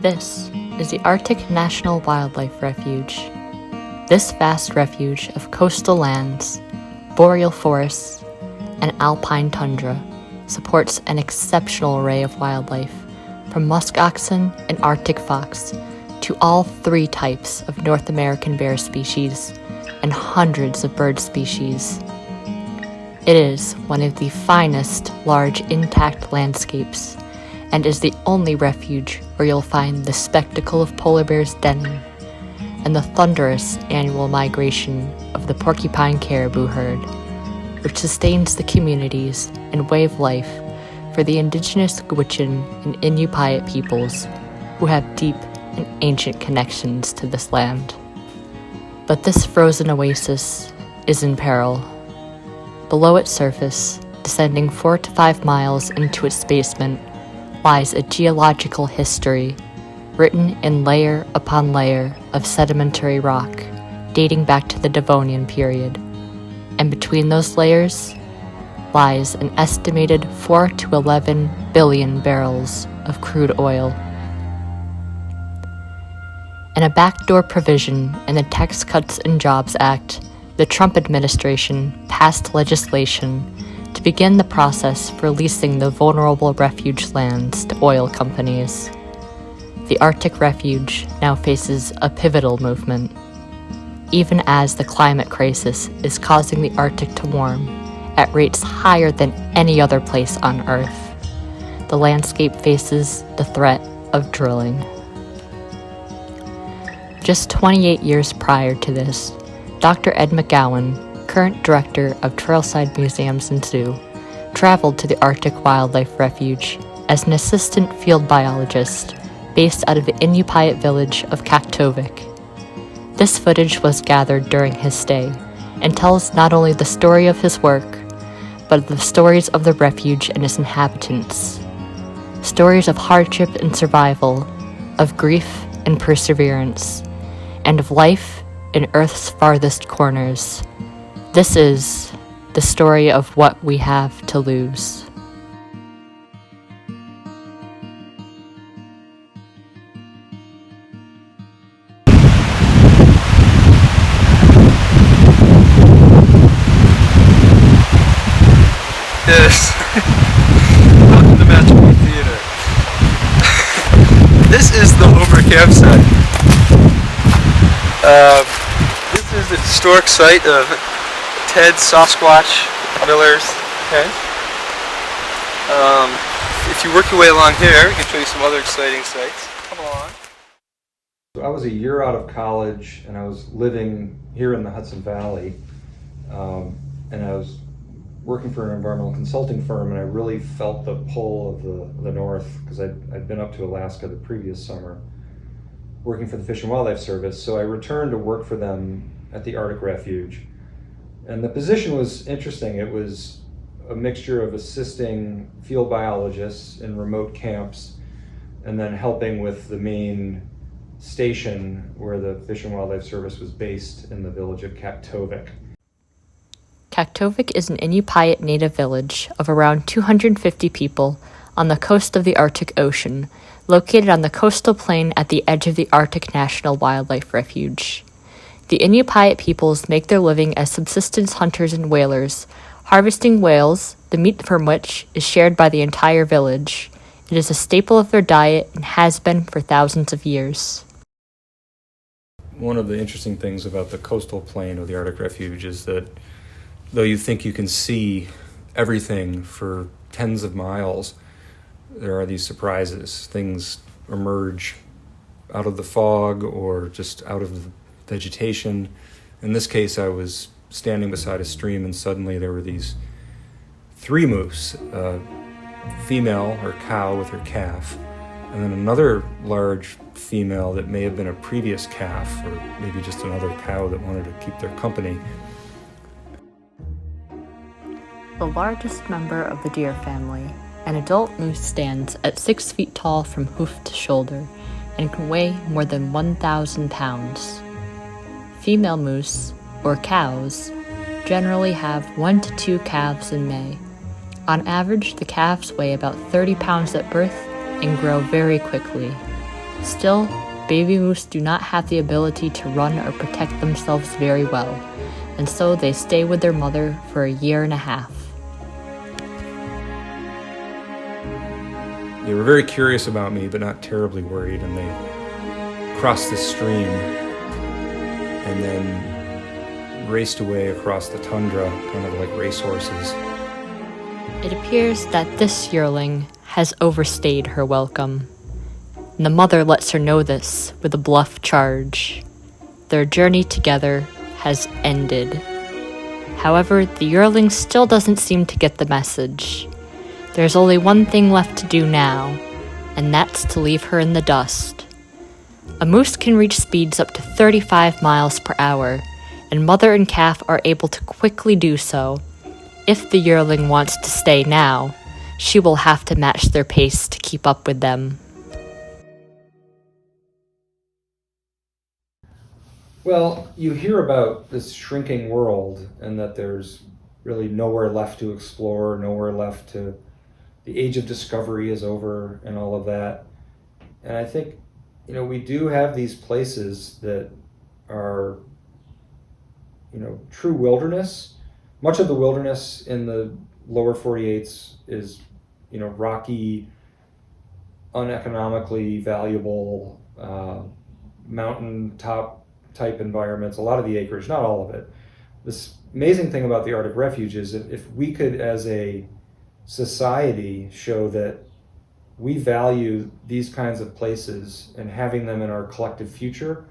This is the Arctic National Wildlife Refuge. This vast refuge of coastal lands, boreal forests, and alpine tundra supports an exceptional array of wildlife, from musk oxen and Arctic fox to all 3 types of North American bear species and hundreds of bird species. It is one of the finest large intact landscapes and is the only refuge where you'll find the spectacle of polar bears denning and the thunderous annual migration of the porcupine caribou herd, which sustains the communities and way of life for the indigenous Gwich'in and Inupiat peoples who have deep and ancient connections to this land. But this frozen oasis is in peril. Below its surface, descending 4 to 5 miles into its basement, lies a geological history written in layer upon layer of sedimentary rock dating back to the Devonian period. And between those layers lies an estimated 4 to 11 billion barrels of crude oil. In a backdoor provision in the Tax Cuts and Jobs Act, the Trump administration passed legislation to begin the process for leasing the vulnerable refuge lands to oil companies. The Arctic Refuge now faces a pivotal movement. Even as the climate crisis is causing the Arctic to warm at rates higher than any other place on Earth, the landscape faces the threat of drilling. Just 28 years prior to this, Dr. Ed McGowan, current director of Trailside Museums and Zoo, traveled to the Arctic Wildlife Refuge as an assistant field biologist based out of the Inupiat village of Kaktovik. This footage was gathered during his stay and tells not only the story of his work, but the stories of the refuge and its inhabitants. Stories of hardship and survival, of grief and perseverance, and of life in Earth's farthest corners. This is the story of what we have to lose. Yes. Welcome to Masterpiece Theater. This is the Homer campsite. This is the historic site of Ted Sasquatch Miller's tent. If you work your way along here, we can show you some other exciting sites. Come along. I was a year out of college and I was living here in the Hudson Valley, and I was working for an environmental consulting firm, and I really felt the pull of the North because I'd been up to Alaska the previous summer working for the Fish and Wildlife Service. So I returned to work for them at the Arctic Refuge. And the position was interesting. It was a mixture of assisting field biologists in remote camps and then helping with the main station where the Fish and Wildlife Service was based in the village of Kaktovik. Kaktovik is an Inupiat native village of around 250 people on the coast of the Arctic Ocean, located on the coastal plain at the edge of the Arctic National Wildlife Refuge. The Inupiat peoples make their living as subsistence hunters and whalers, harvesting whales, the meat from which is shared by the entire village. It is a staple of their diet and has been for thousands of years. One of the interesting things about the coastal plain of the Arctic Refuge is that though you think you can see everything for tens of miles, there are these surprises. Things emerge out of the fog or just out of the vegetation. In this case, I was standing beside a stream and suddenly there were these 3 moose, a female or cow with her calf, and then another large female that may have been a previous calf or maybe just another cow that wanted to keep their company. The largest member of the deer family, an adult moose, stands at 6 feet tall from hoof to shoulder and can weigh more than 1,000 pounds. Female moose, or cows, generally have 1 to 2 calves in May. On average, the calves weigh about 30 pounds at birth and grow very quickly. Still, baby moose do not have the ability to run or protect themselves very well, and so they stay with their mother for a year and a half. They were very curious about me, but not terribly worried, and they crossed the stream and then raced away across the tundra, kind of like racehorses. It appears that this yearling has overstayed her welcome, and the mother lets her know this with a bluff charge. Their journey together has ended. However, the yearling still doesn't seem to get the message. There's only one thing left to do now, and that's to leave her in the dust. A moose can reach speeds up to 35 miles per hour, and mother and calf are able to quickly do so. If the yearling wants to stay now, she will have to match their pace to keep up with them. Well, you hear about this shrinking world and that there's really nowhere left to explore, nowhere left to... The age of discovery is over and all of that. And I think, we do have these places that are, true wilderness. Much of the wilderness in the lower 48s is, rocky, uneconomically valuable, mountaintop type environments, a lot of the acreage, not all of it. This amazing thing about the Arctic Refuge is that if we could, as a society, show that we value these kinds of places and having them in our collective future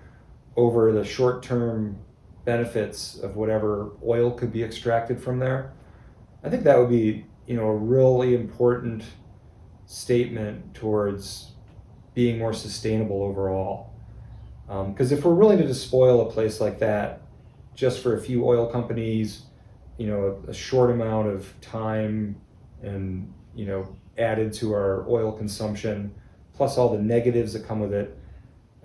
over the short-term benefits of whatever oil could be extracted from there, I think that would be, a really important statement towards being more sustainable overall. Because if we're willing to despoil a place like that just for a few oil companies, a short amount of time and, added to our oil consumption, plus all the negatives that come with it,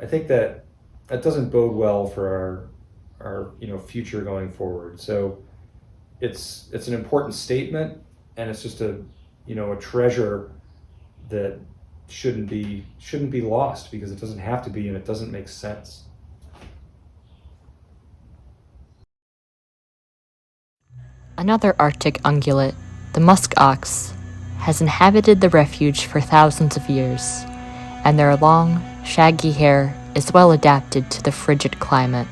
I think that doesn't bode well for our future going forward. So it's an important statement, and it's just a treasure that shouldn't be lost, because it doesn't have to be, and it doesn't make sense. Another Arctic ungulate, the musk ox, has inhabited the refuge for thousands of years, and their long, shaggy hair is well adapted to the frigid climate.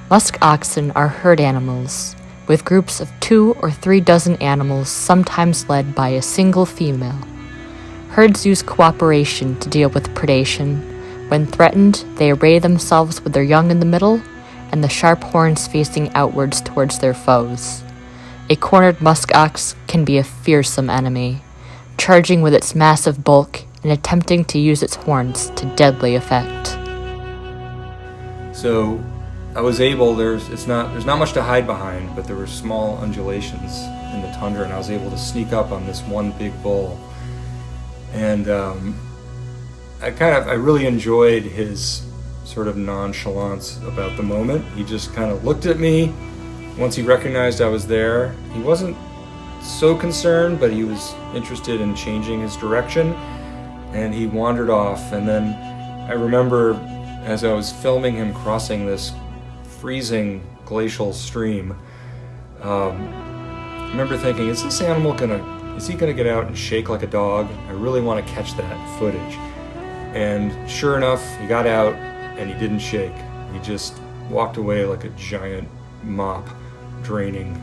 Musk oxen are herd animals, with groups of 2 or 3 dozen animals sometimes led by a single female. Herds use cooperation to deal with predation. When threatened, they array themselves with their young in the middle and the sharp horns facing outwards towards their foes. A cornered musk ox can be a fearsome enemy, charging with its massive bulk and attempting to use its horns to deadly effect. So I was able, there's not much to hide behind, but there were small undulations in the tundra, and I was able to sneak up on this one big bull. And I really enjoyed his sort of nonchalance about the moment. He just kind of looked at me. Once he recognized I was there, he wasn't so concerned, but he was interested in changing his direction, and he wandered off. And then I remember, as I was filming him crossing this freezing glacial stream, I remember thinking, is he gonna get out and shake like a dog? I really want to catch that footage. And sure enough, he got out and he didn't shake. He just walked away like a giant mop, draining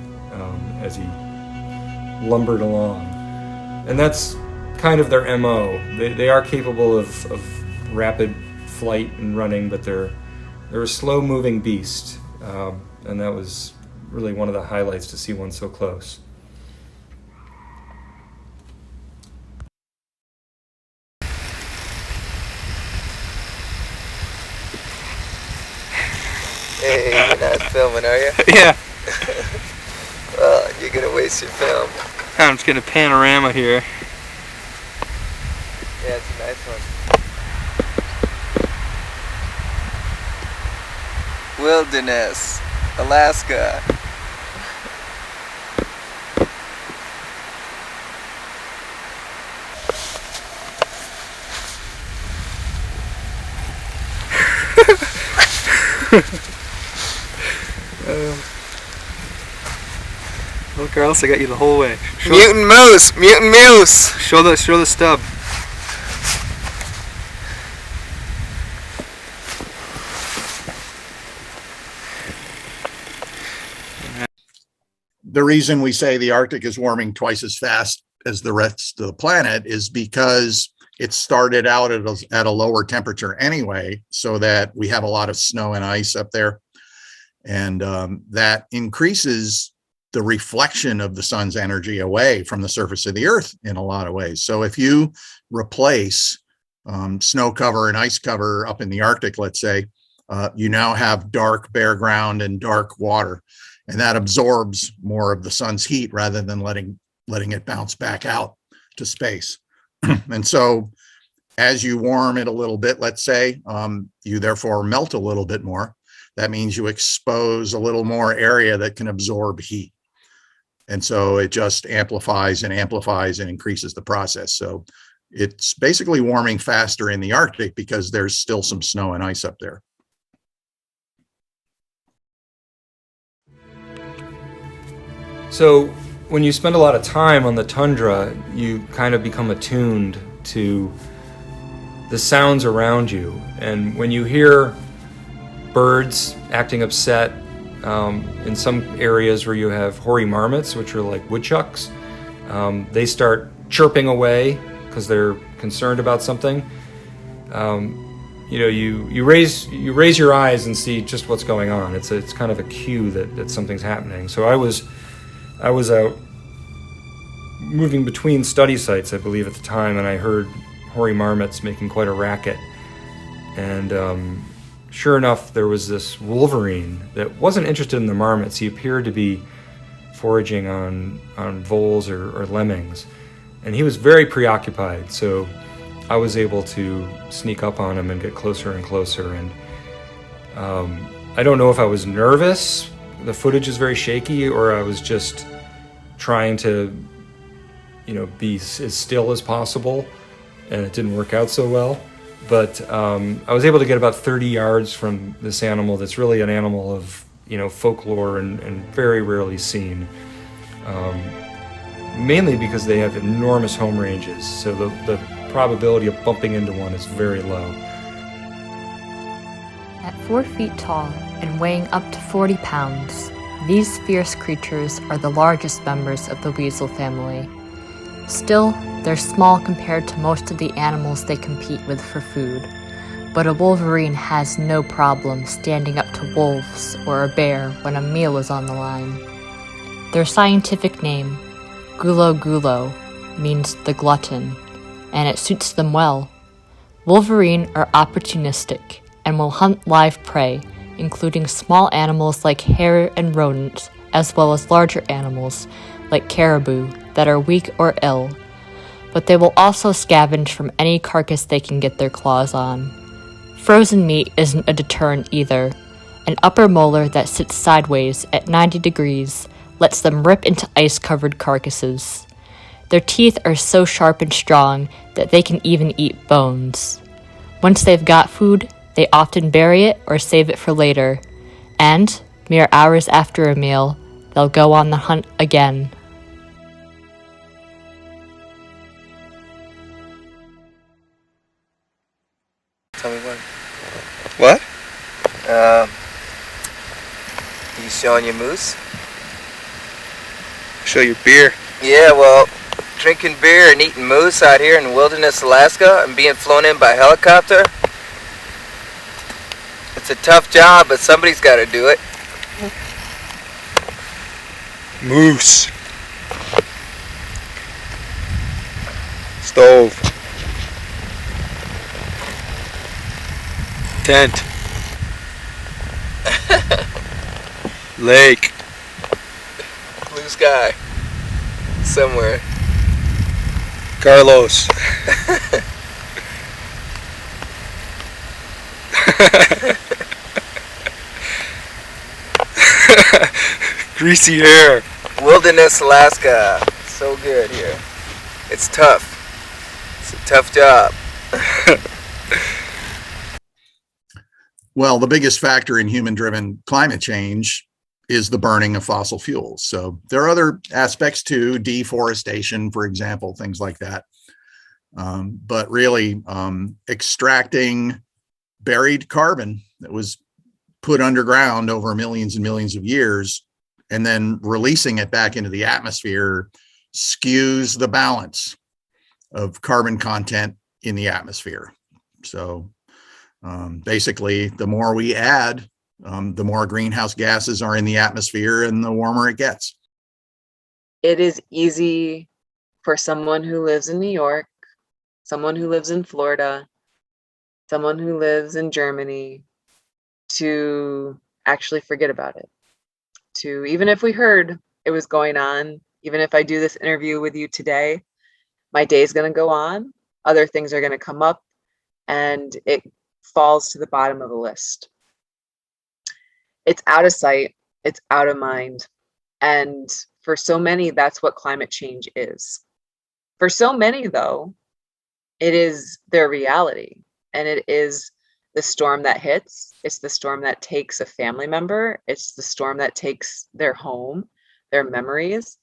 as he lumbered along. And that's kind of their MO. They are capable of rapid flight and running, but they're a slow-moving beast. And that was really one of the highlights, to see one so close. Hey, you're not filming, are you? Yeah, Well, you're gonna waste your film. I'm just getting a panorama here. Yeah, it's a nice one. Wilderness, Alaska. Look, Carlos, I got you the whole way. Mutant moose! Mutant moose! Show the stub. The reason we say the Arctic is warming twice as fast as the rest of the planet is because it started out at a lower temperature anyway, so that we have a lot of snow and ice up there. And that increases the reflection of the sun's energy away from the surface of the earth in a lot of ways. So if you replace snow cover and ice cover up in the Arctic, let's say, you now have dark bare ground and dark water, and that absorbs more of the sun's heat rather than letting it bounce back out to space. And so as you warm it a little bit, let's say, you therefore melt a little bit more. That means you expose a little more area that can absorb heat. And so it just amplifies and amplifies and increases the process. So it's basically warming faster in the Arctic because there's still some snow and ice up there. So when you spend a lot of time on the tundra, you kind of become attuned to the sounds around you. And when you hear birds acting upset, in some areas where you have hoary marmots, which are like woodchucks, they start chirping away because they're concerned about something. You raise your eyes and see just what's going on. It's kind of a cue that something's happening. So I was out moving between study sites, I believe, at the time, and I heard hoary marmots making quite a racket. And sure enough, there was this wolverine that wasn't interested in the marmots. He appeared to be foraging on voles or lemmings, and he was very preoccupied. So I was able to sneak up on him and get closer and closer. And I don't know if I was nervous, the footage is very shaky, or I was just trying to, be as still as possible, and it didn't work out so well. But I was able to get about 30 yards from this animal that's really an animal of, folklore and very rarely seen. Mainly because they have enormous home ranges, so the probability of bumping into one is very low. At 4 feet tall and weighing up to 40 pounds, these fierce creatures are the largest members of the weasel family. Still, they're small compared to most of the animals they compete with for food, but a wolverine has no problem standing up to wolves or a bear when a meal is on the line. Their scientific name, gulo gulo, means the glutton, and it suits them well. Wolverine are opportunistic and will hunt live prey, including small animals like hare and rodents, as well as larger animals like caribou that are weak or ill. But they will also scavenge from any carcass they can get their claws on. Frozen meat isn't a deterrent either. An upper molar that sits sideways at 90 degrees lets them rip into ice-covered carcasses. Their teeth are so sharp and strong that they can even eat bones. Once they've got food, they often bury it or save it for later. And, mere hours after a meal, they'll go on the hunt again. Tell me when. What? You showing your moose? Show your beer. Yeah, well, drinking beer and eating moose out here in Wilderness, Alaska, and being flown in by helicopter. It's a tough job, but somebody's got to do it. Moose. Stove. Tent. Lake. Blue sky. Somewhere. Carlos. Greasy hair. Wilderness, Alaska. So good here. It's tough. It's a tough job. Well, the biggest factor in human-driven climate change is the burning of fossil fuels. So there are other aspects too, deforestation, for example, things like that. But really, extracting buried carbon that was put underground over millions and millions of years and then releasing it back into the atmosphere skews the balance of carbon content in the atmosphere. So basically, the more we add, the more greenhouse gases are in the atmosphere and the warmer it gets. It is easy for someone who lives in New York, someone who lives in Florida, someone who lives in Germany to actually forget about it. To, even if we heard it was going on, even if I do this interview with you today, my day is going to go on, other things are going to come up, and it falls to the bottom of the list. It's out of sight, it's out of mind. And for so many, that's what climate change is. For so many, though, it is their reality. And it is the storm that hits. It's the storm that takes a family member. It's the storm that takes their home, their memories.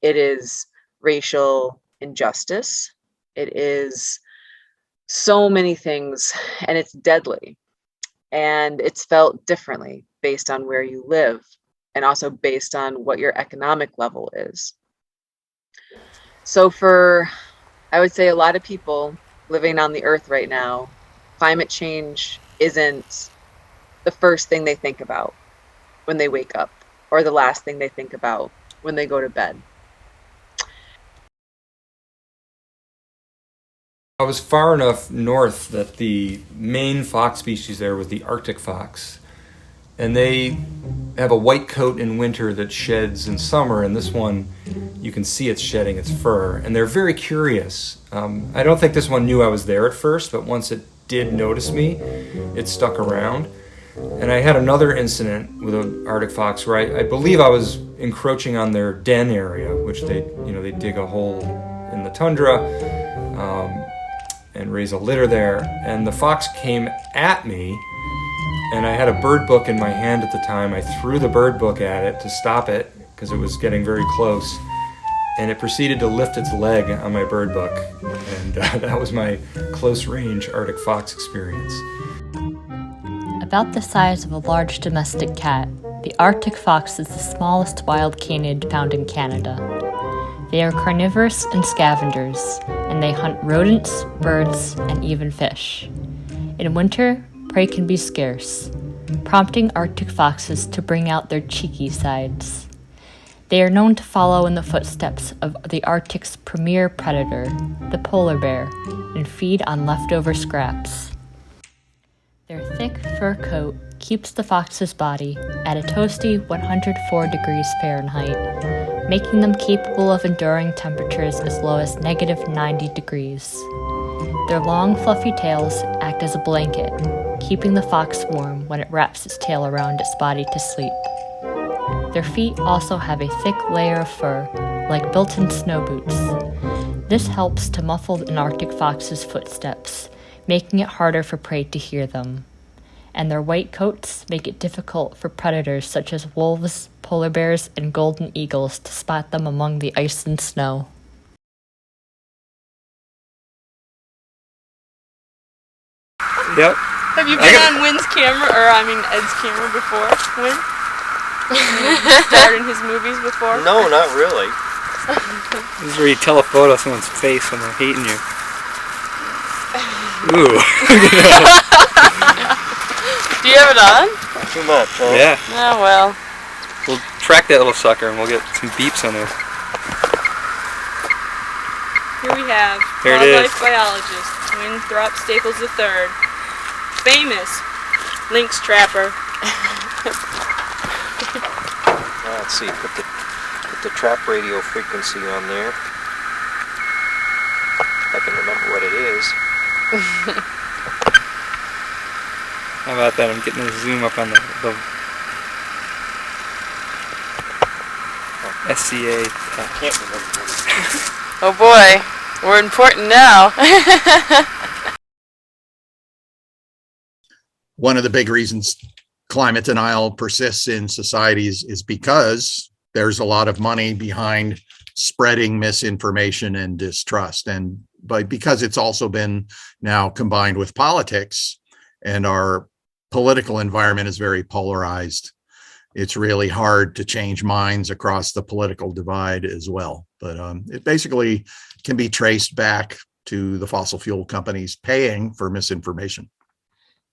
It is racial injustice. It is so many things, and it's deadly. And it's felt differently based on where you live and also based on what your economic level is. So for, I would say, a lot of people living on the earth right now, climate change isn't the first thing they think about when they wake up or the last thing they think about when they go to bed. I was far enough north that the main fox species there was the Arctic fox. And they have a white coat in winter that sheds in summer, and this one, you can see it's shedding its fur. And they're very curious. I don't think this one knew I was there at first, but once it did notice me, it stuck around. And I had another incident with an Arctic fox where I believe I was encroaching on their den area, which they dig a hole in the tundra and raise a litter there. And the fox came at me, and I had a bird book in my hand at the time. I threw the bird book at it to stop it because it was getting very close, and it proceeded to lift its leg on my bird book. And that was my close-range Arctic fox experience. About the size of a large domestic cat, the Arctic fox is the smallest wild canid found in Canada. They are carnivorous and scavengers, and they hunt rodents, birds, and even fish. In winter, prey can be scarce, prompting Arctic foxes to bring out their cheeky sides. They are known to follow in the footsteps of the Arctic's premier predator, the polar bear, and feed on leftover scraps. Their thick fur coat keeps the fox's body at a toasty 104 degrees Fahrenheit, making them capable of enduring temperatures as low as -90 degrees. Their long, fluffy tails act as a blanket, keeping the fox warm when it wraps its tail around its body to sleep. Their feet also have a thick layer of fur, like built-in snow boots. This helps to muffle an Arctic fox's footsteps, making it harder for prey to hear them. And their white coats make it difficult for predators such as wolves, polar bears, and golden eagles to spot them among the ice and snow. Yep. Have you been on Wynn's camera, Ed's camera before, Wynn? Starred in his movies before? No, not really. This is where you telephoto someone's face when they're hating you. Ooh. Do you have it on? Too much, huh? Yeah. Oh, well. We'll track that little sucker and we'll get some beeps on there. Here we have There it is. wildlife biologist Winthrop Staples III, famous lynx trapper. Let's see, put the trap radio frequency on there. If I can remember what it is. How about that? I'm getting a zoom up on the SCA. I can't remember what it is. Oh boy, we're important now. one of the big reasons climate denial persists in societies is because there's a lot of money behind spreading misinformation and distrust. But because it's also been now combined with politics, and our political environment is very polarized, it's really hard to change minds across the political divide as well. But it basically can be traced back to the fossil fuel companies paying for misinformation.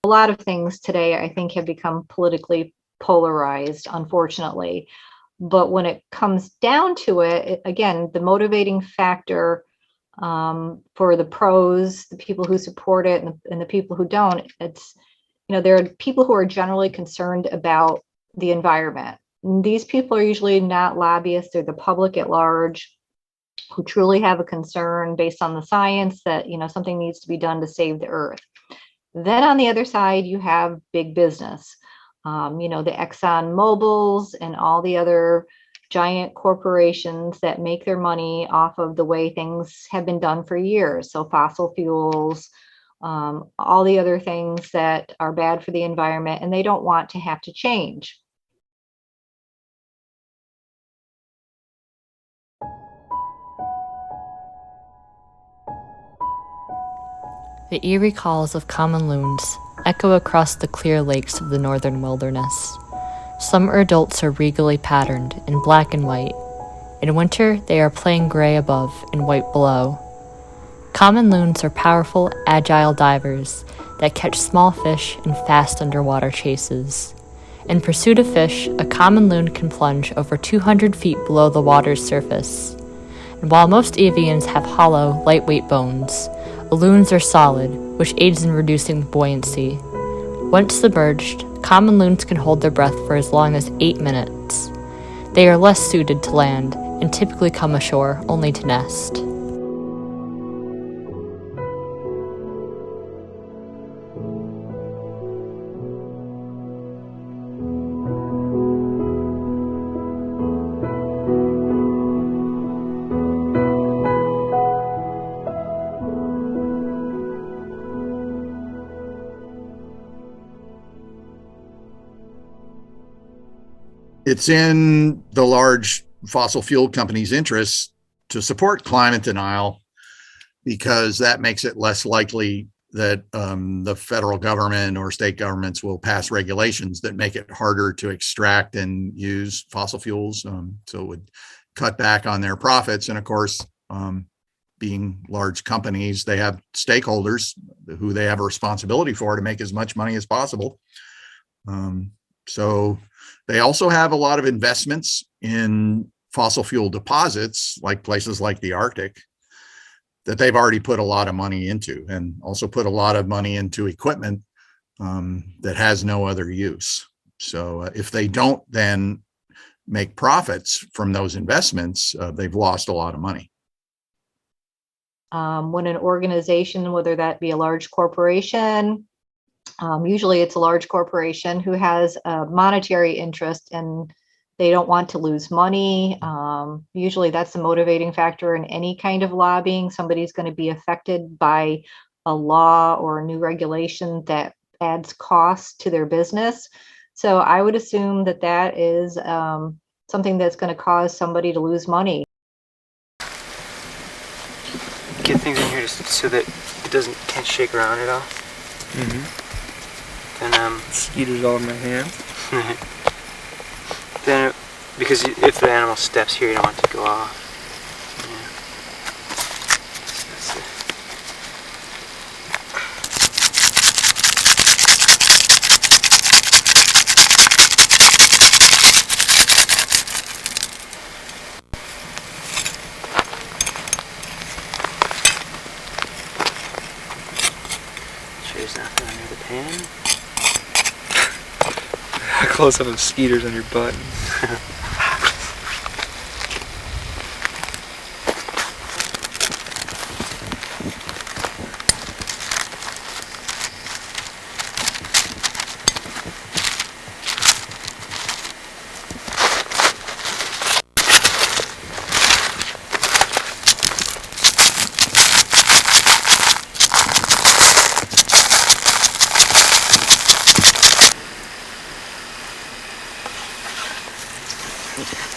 A lot of things today, I think, have become politically polarized, unfortunately. But when it comes down to it, again, the motivating factor for the pros, the people who support it, and the people who don't, it's, there are people who are generally concerned about the environment. These people are usually not lobbyists, they're the public at large who truly have a concern based on the science that, something needs to be done to save the earth. Then on the other side, you have big business, the Exxon Mobils and all the other giant corporations that make their money off of the way things have been done for years. So fossil fuels, all the other things that are bad for the environment, and they don't want to have to change. The eerie calls of common loons echo across the clear lakes of the northern wilderness. Summer adults are regally patterned in black and white. In winter, they are plain gray above and white below. Common loons are powerful, agile divers that catch small fish in fast underwater chases. In pursuit of fish, a common loon can plunge over 200 feet below the water's surface. And while most avians have hollow, lightweight bones, loons are solid, which aids in reducing buoyancy. Once submerged, common loons can hold their breath for as long as 8 minutes. They are less suited to land and typically come ashore only to nest. It's in the large fossil fuel companies' interests to support climate denial because that makes it less likely that the federal government or state governments will pass regulations that make it harder to extract and use fossil fuels. So it would cut back on their profits. And of course, being large companies, they have stakeholders who they have a responsibility for to make as much money as possible. So they also have a lot of investments in fossil fuel deposits, like places like the Arctic, that they've already put a lot of money into, and also put a lot of money into equipment that has no other use. So if they don't then make profits from those investments, they've lost a lot of money. When an organization, whether that be a large corporation, usually it's a large corporation who has a monetary interest and they don't want to lose money. Usually that's the motivating factor in any kind of lobbying. Somebody's going to be affected by a law or a new regulation that adds cost to their business. So I would assume that that is something that's going to cause somebody to lose money. Get things in here just so that it can't shake around at all. Mm-hmm. And Mosquitoes all in my hand. then, because if the animal steps here, you don't want it to go off. Yeah. Sure there's nothing under the pan. Close up mosquitoes on your butt.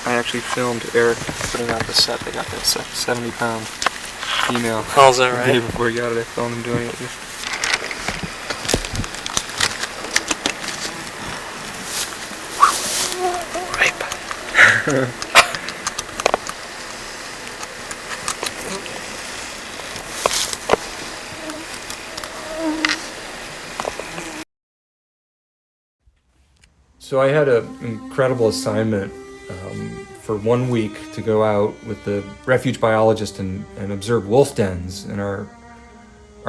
I actually filmed Eric putting out the set. They got that 70-pound female. Oh, is that The right? day before he got it, I filmed him doing it. So I had an incredible assignment for 1 week to go out with the refuge biologist and observe wolf dens. And our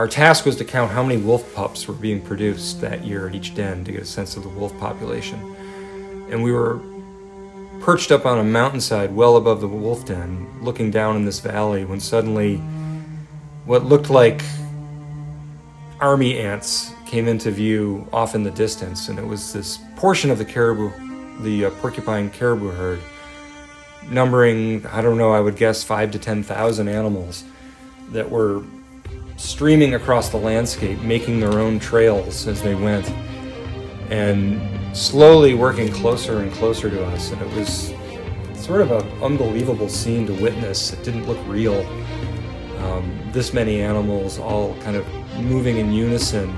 task was to count how many wolf pups were being produced that year at each den to get a sense of the wolf population. And we were perched up on a mountainside well above the wolf den, looking down in this valley, when suddenly what looked like army ants came into view off in the distance. And it was this portion of the porcupine caribou herd, numbering, I don't know, I would guess 5,000 to 10,000 animals that were streaming across the landscape, making their own trails as they went, and slowly working closer and closer to us. And it was sort of an unbelievable scene to witness. It didn't look real. This many animals all kind of moving in unison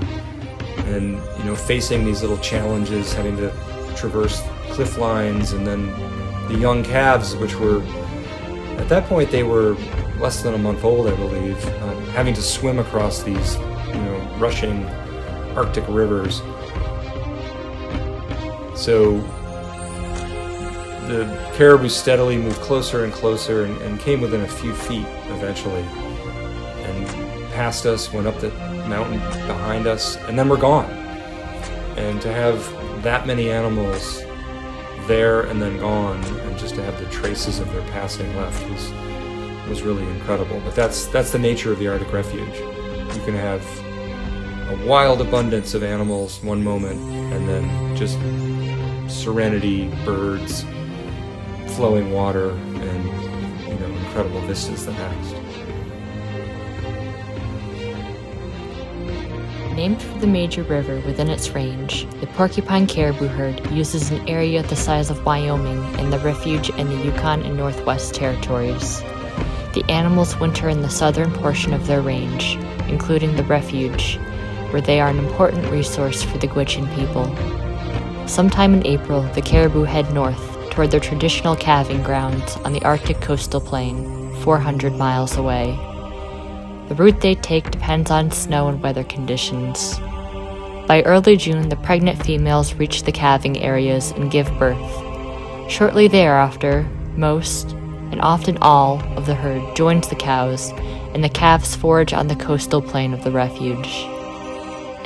and, facing these little challenges, having to traverse cliff lines, and then the young calves, which were, at that point, they were less than a month old, I believe, having to swim across these, rushing Arctic rivers. So the caribou steadily moved closer and closer and came within a few feet eventually, and passed us, went up the mountain behind us, and then we're gone. And to have that many animals there and then gone, and just to have the traces of their passing left was really incredible. But that's the nature of the Arctic Refuge. You can have a wild abundance of animals one moment, and then just serenity, birds, flowing water, and incredible vistas the next. Named for the major river within its range, the porcupine caribou herd uses an area the size of Wyoming in the Refuge and the Yukon and Northwest Territories. The animals winter in the southern portion of their range, including the Refuge, where they are an important resource for the Gwich'in people. Sometime in April, the caribou head north toward their traditional calving grounds on the Arctic coastal plain, 400 miles away. The route they take depends on snow and weather conditions. By early June, the pregnant females reach the calving areas and give birth. Shortly thereafter, most, and often all, of the herd joins the cows, and the calves forage on the coastal plain of the Refuge.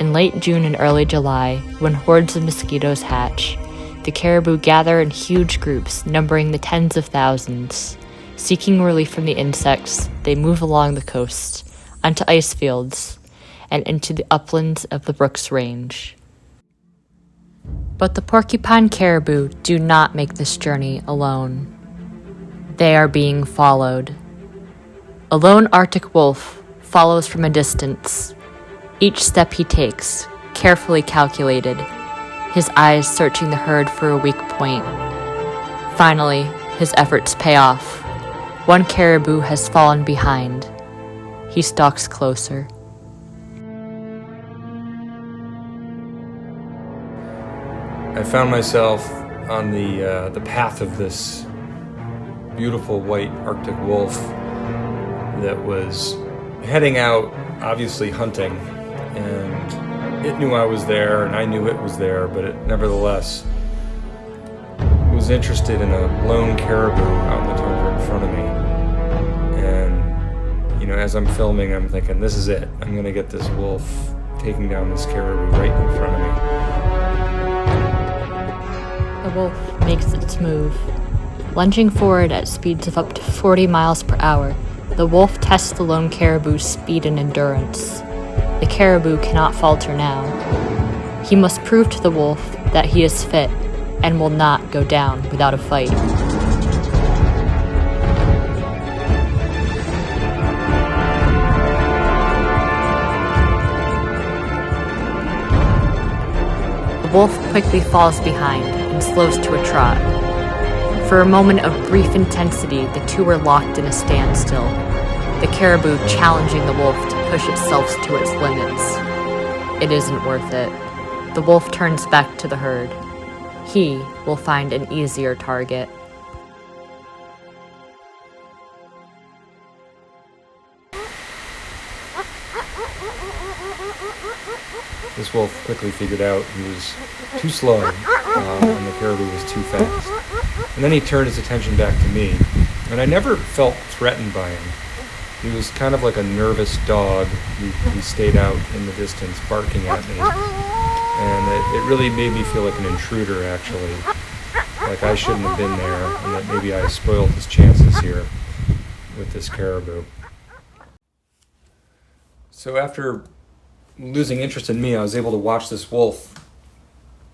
In late June and early July, when hordes of mosquitoes hatch, the caribou gather in huge groups numbering the tens of thousands. Seeking relief from the insects, they move along the coast, onto ice fields, and into the uplands of the Brooks Range. But the porcupine caribou do not make this journey alone. They are being followed. A lone Arctic wolf follows from a distance. Each step he takes, carefully calculated, his eyes searching the herd for a weak point. Finally, his efforts pay off. One caribou has fallen behind. He stalks closer. I found myself on the path of this beautiful white Arctic wolf that was heading out, obviously hunting, and it knew I was there, and I knew it was there, but it nevertheless was interested in a lone caribou out in the tundra in front of me. And as I'm filming, I'm thinking, this is it. I'm gonna get this wolf taking down this caribou right in front of me. The wolf makes its move. Lunging forward at speeds of up to 40 miles per hour, the wolf tests the lone caribou's speed and endurance. The caribou cannot falter now. He must prove to the wolf that he is fit and will not go down without a fight. The wolf quickly falls behind and slows to a trot. For a moment of brief intensity, the two were locked in a standstill, the caribou challenging the wolf to push itself to its limits. It isn't worth it. The wolf turns back to the herd. He will find an easier target. This wolf quickly figured out he was too slow and the caribou was too fast. And then he turned his attention back to me, and I never felt threatened by him. He was kind of like a nervous dog. He stayed out in the distance barking at me, and it really made me feel like an intruder, actually, like I shouldn't have been there, and that maybe I spoiled his chances here with this caribou. So after losing interest in me, I was able to watch this wolf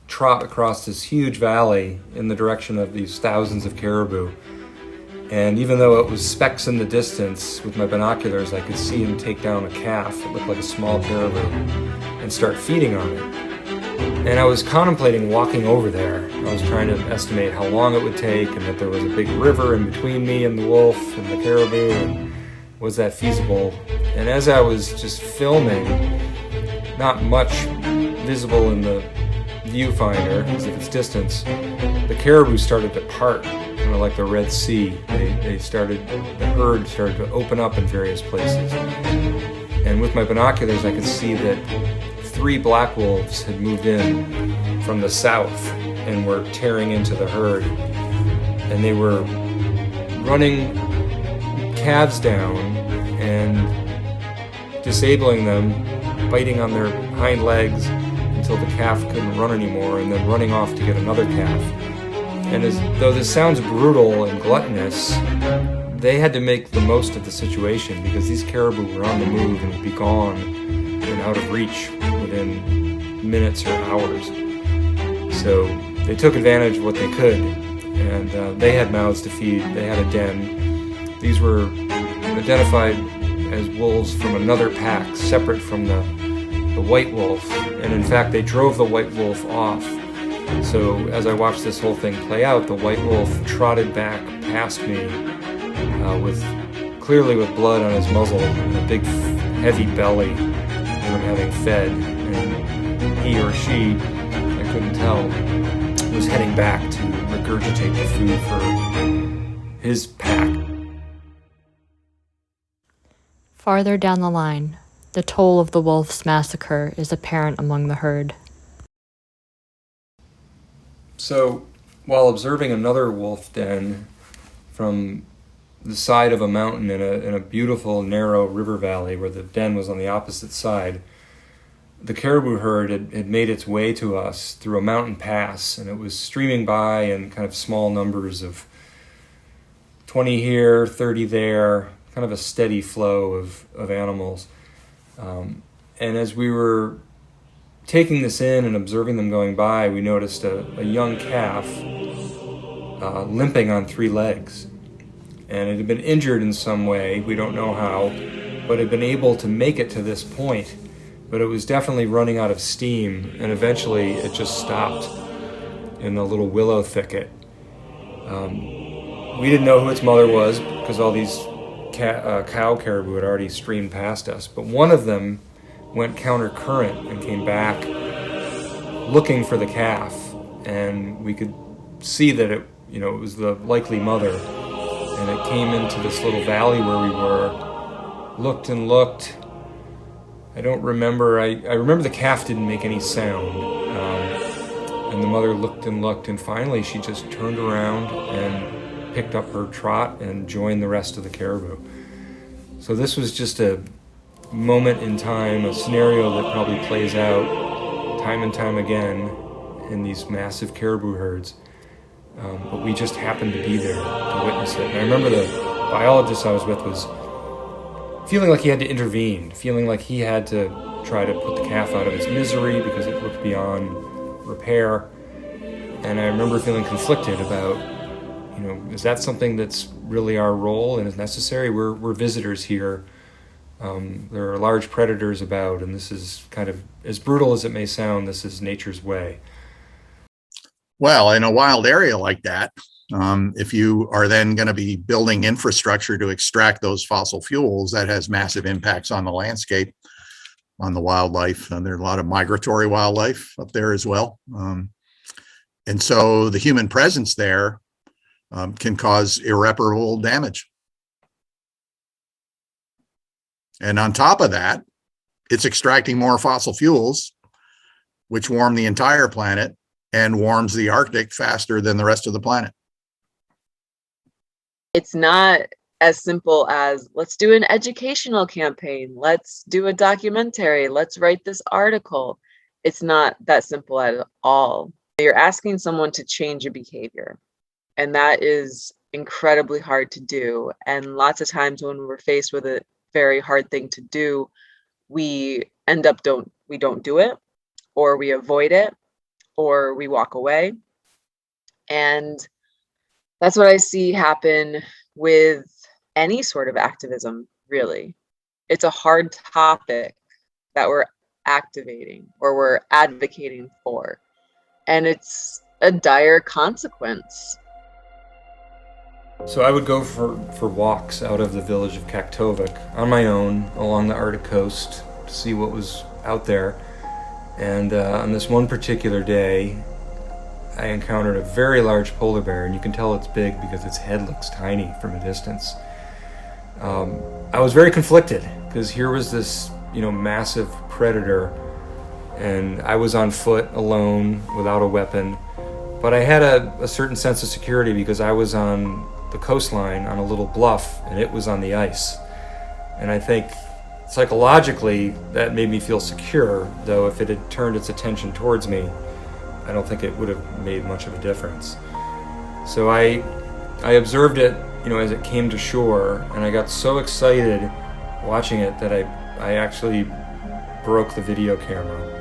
trot across this huge valley in the direction of these thousands of caribou. And even though it was specks in the distance, with my binoculars, I could see him take down a calf that looked like a small caribou and start feeding on it. And I was contemplating walking over there. I was trying to estimate how long it would take, and that there was a big river in between me and the wolf and the caribou, and was that feasible? And as I was just filming, not much visible in the viewfinder because of its distance, the caribou started to part, kind of like the Red Sea. The herd started to open up in various places. And with my binoculars, I could see that 3 black wolves had moved in from the south and were tearing into the herd. And they were running calves down and disabling them, biting on their hind legs until the calf couldn't run anymore, and then running off to get another calf. And as though this sounds brutal and gluttonous, they had to make the most of the situation because these caribou were on the move and would be gone and out of reach within minutes or hours. So they took advantage of what they could, and they had mouths to feed. They had a den. These were identified as wolves from another pack, separate from the white wolf, and in fact they drove the white wolf off. So as I watched this whole thing play out, the white wolf trotted back past me clearly with blood on his muzzle and a big heavy belly from having fed, and he or she, I couldn't tell, was heading back to regurgitate the food for his pack. Farther down the line, the toll of the wolf's massacre is apparent among the herd. So, while observing another wolf den from the side of a mountain in a beautiful, narrow river valley where the den was on the opposite side, the caribou herd had made its way to us through a mountain pass, and it was streaming by in kind of small numbers of 20 here, 30 there, kind of a steady flow of animals. And as we were taking this in and observing them going by, we noticed a young calf limping on 3 legs. And it had been injured in some way, we don't know how, but had been able to make it to this point. But it was definitely running out of steam, and eventually it just stopped in the little willow thicket. We didn't know who its mother was because all these cow caribou had already streamed past us, but one of them went counter current and came back looking for the calf, and we could see that it was the likely mother, and it came into this little valley where we were, looked and looked. I don't remember, I remember the calf didn't make any sound, and the mother looked and looked, and finally she just turned around and picked up her trot and joined the rest of the caribou. So this was just a moment in time, a scenario that probably plays out time and time again in these massive caribou herds. But we just happened to be there to witness it. And I remember the biologist I was with was feeling like he had to intervene, feeling like he had to try to put the calf out of its misery because it looked beyond repair. And I remember feeling conflicted about, is that something that's really our role and is necessary? We're visitors here. There are large predators about, and this is kind of, as brutal as it may sound, this is nature's way. Well, in a wild area like that, If you are then going to be building infrastructure to extract those fossil fuels, that has massive impacts on the landscape, on the wildlife. And there are a lot of migratory wildlife up there as well. And so the human presence there can cause irreparable damage. And on top of that, it's extracting more fossil fuels, which warm the entire planet and warms the Arctic faster than the rest of the planet. It's not as simple as let's do an educational campaign, let's do a documentary, let's write this article. It's not that simple at all. You're asking someone to change a behavior, and that is incredibly hard to do. And lots of times when we're faced with a very hard thing to do, we end up don't do it, or we avoid it, or we walk away. And that's what I see happen with any sort of activism, really. It's a hard topic that we're activating or we're advocating for, and it's a dire consequence. So I would go for walks out of the village of Kaktovik on my own along the Arctic coast to see what was out there. And on this one particular day, I encountered a very large polar bear, and you can tell it's big because its head looks tiny from a distance. I was very conflicted because here was this, massive predator, and I was on foot alone without a weapon. But I had a certain sense of security because I was on the coastline on a little bluff, and it was on the ice. And I think psychologically that made me feel secure, though if it had turned its attention towards me, I don't think it would have made much of a difference. So I observed it, as it came to shore, and I got so excited watching it that I actually broke the video camera.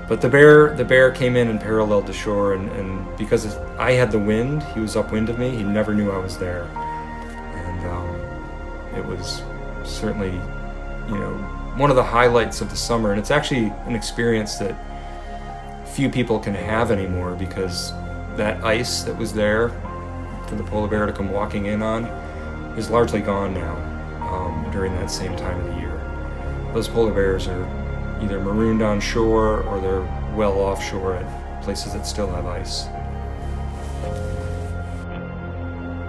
But the bear came in and paralleled the shore, and because I had the wind, he was upwind of me, he never knew I was there. And it was certainly, one of the highlights of the summer, and it's actually an experience that few people can have anymore because that ice that was there for the polar bear to come walking in on is largely gone now during that same time of the year. Those polar bears are either marooned on shore or they're well offshore at places that still have ice.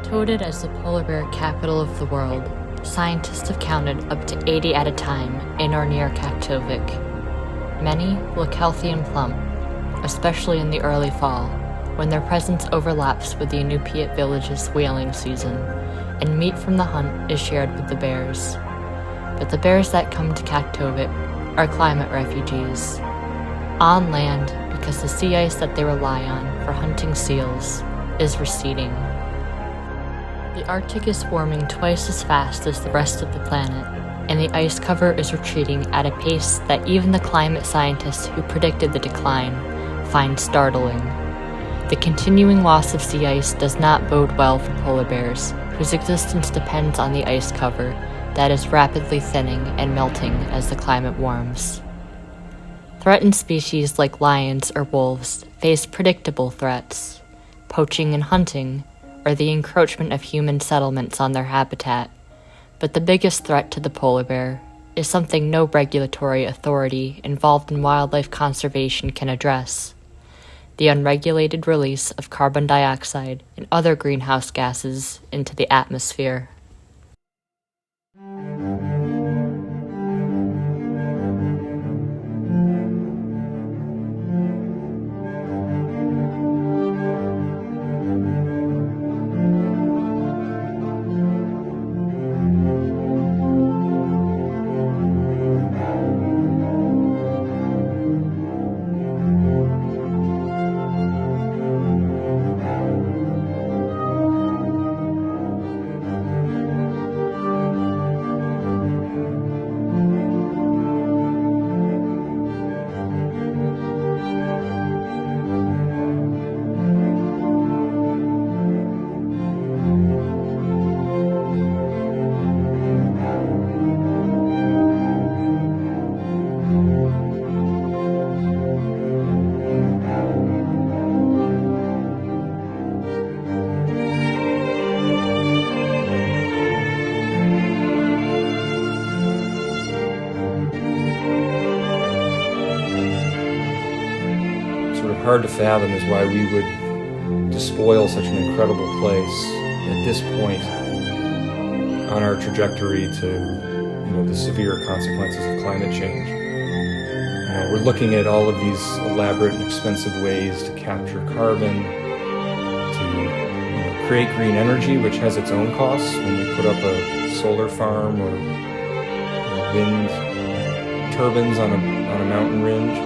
Touted as the polar bear capital of the world, scientists have counted up to 80 at a time in or near Kaktovik. Many look healthy and plump, especially in the early fall, when their presence overlaps with the Inupiat village's whaling season, and meat from the hunt is shared with the bears. But the bears that come to Kaktovik are climate refugees. On land because the sea ice that they rely on for hunting seals is receding. The Arctic is warming twice as fast as the rest of the planet, and the ice cover is retreating at a pace that even the climate scientists who predicted the decline find startling. The continuing loss of sea ice does not bode well for polar bears, whose existence depends on the ice cover that is rapidly thinning and melting as the climate warms. Threatened species like lions or wolves face predictable threats, poaching and hunting, or the encroachment of human settlements on their habitat. But the biggest threat to the polar bear is something no regulatory authority involved in wildlife conservation can address: the unregulated release of carbon dioxide and other greenhouse gases into the atmosphere. hard to fathom is why we would despoil such an incredible place at this point on our trajectory to the severe consequences of climate change. We're looking at all of these elaborate and expensive ways to capture carbon, to create green energy, which has its own costs. When we put up a solar farm or wind turbines on a mountain range.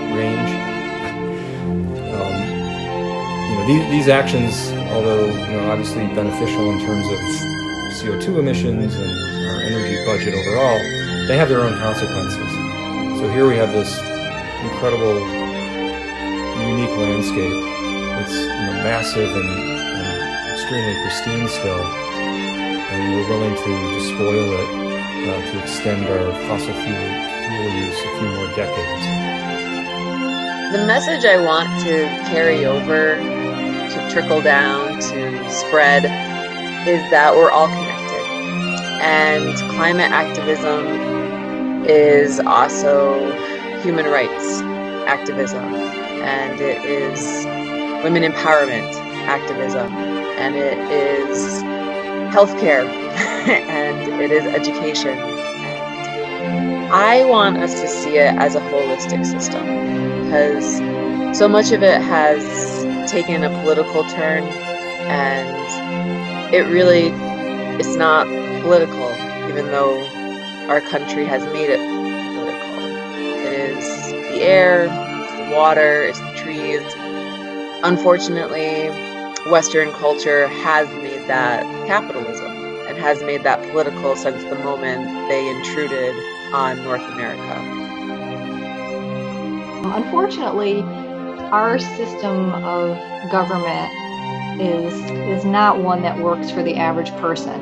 These actions, although obviously beneficial in terms of CO2 emissions and our energy budget overall, they have their own consequences. So here we have this incredible, unique landscape. It's massive and extremely pristine still, and we're willing to despoil it to extend our fossil fuel use a few more decades. The message I want to carry over, to trickle down, to spread, is that we're all connected. And climate activism is also human rights activism, and it is women empowerment activism, and it is healthcare, and it is education. And I want us to see it as a holistic system, because so much of it has taken a political turn, and it really is not political, even though our country has made it political. It is the air, it's the water, it's the trees. Unfortunately, Western culture has made that capitalism and has made that political since the moment they intruded on North America. Unfortunately, our system of government is not one that works for the average person.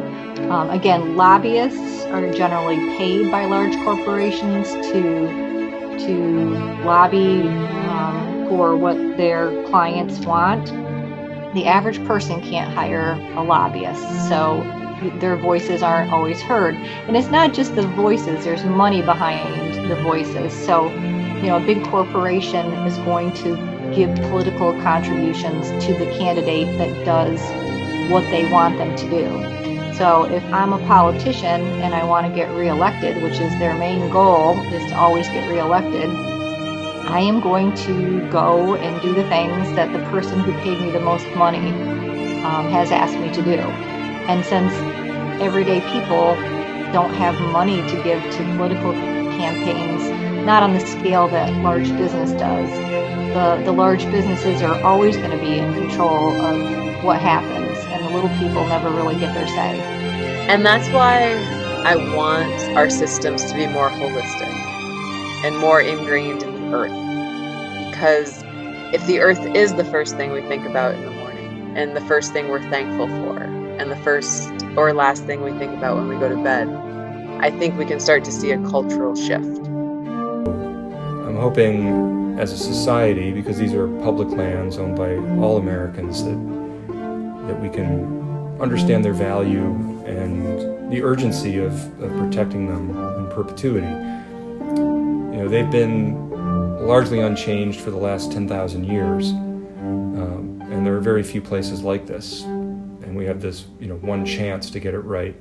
Again, lobbyists are generally paid by large corporations to lobby for what their clients want. The average person can't hire a lobbyist, so their voices aren't always heard. And it's not just the voices, there's money behind the voices. So, a big corporation is going to give political contributions to the candidate that does what they want them to do. So if I'm a politician and I want to get reelected, which is their main goal, is to always get reelected, I am going to go and do the things that the person who paid me the most money has asked me to do. And since everyday people don't have money to give to political campaigns, not on the scale that large business does, the large businesses are always going to be in control of what happens, and the little people never really get their say. And that's why I want our systems to be more holistic and more ingrained in the earth. Because if the earth is the first thing we think about in the morning, and the first thing we're thankful for, and the first or last thing we think about when we go to bed, I think we can start to see a cultural shift. I'm hoping as a society, because these are public lands owned by all Americans, that we can understand their value and the urgency of protecting them in perpetuity. They've been largely unchanged for the last 10,000 years, and there are very few places like this. And we have this, one chance to get it right.